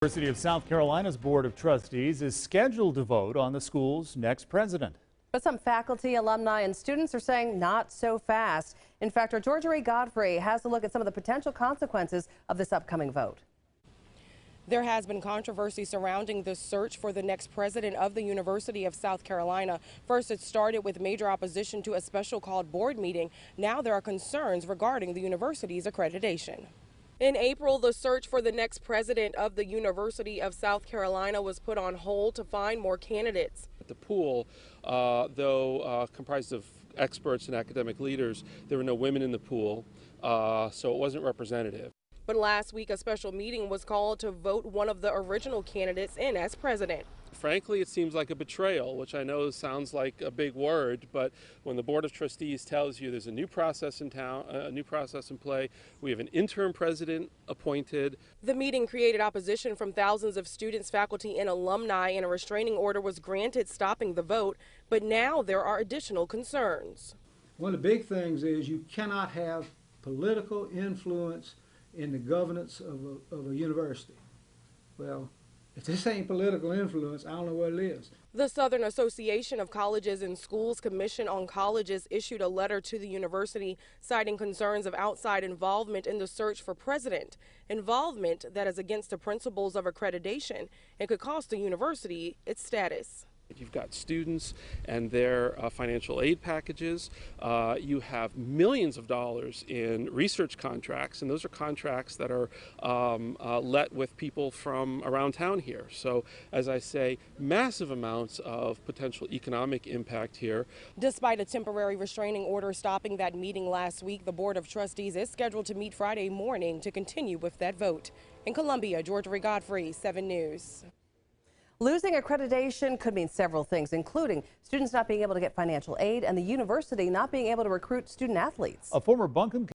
University of South Carolina's Board of Trustees is scheduled to vote on the school's next president. But some faculty, alumni, and students are saying not so fast. In fact, our Georgia Godfrey has a look at some of the potential consequences of this upcoming vote. There has been controversy surrounding the search for the next president of the University of South Carolina. First, it started with major opposition to a special called board meeting. Now there are concerns regarding the university's accreditation. In April, the search for the next president of the University of South Carolina was put on hold to find more candidates. The pool, though comprised of experts and academic leaders, there were no women in the pool, so it wasn't representative. But last week, a special meeting was called to vote one of the original candidates in as president. Frankly, it seems like a betrayal, which I know sounds like a big word, but when the Board of Trustees tells you there's a new process in town, a new process in play, we have an interim president appointed. The meeting created opposition from thousands of students, faculty, and alumni, and a restraining order was granted stopping the vote. But now there are additional concerns. One of the big things is you cannot have political influence in the governance of a university. Well, if this ain't political influence, I don't know what it is. The Southern Association of Colleges and Schools Commission on Colleges issued a letter to the university citing concerns of outside involvement in the search for president, involvement that is against the principles of accreditation and could cost the university its status. You've got students and their financial aid packages. You have millions of dollars in research contracts, and those are contracts that are let with people from around town here. So, as I say, massive amounts of potential economic impact here. Despite a temporary restraining order stopping that meeting last week, the Board of Trustees is scheduled to meet Friday morning to continue with that vote. In Columbia, Georgia Godfrey, 7 News. Losing accreditation could mean several things, including students not being able to get financial aid and the university not being able to recruit student athletes. A former Buncombe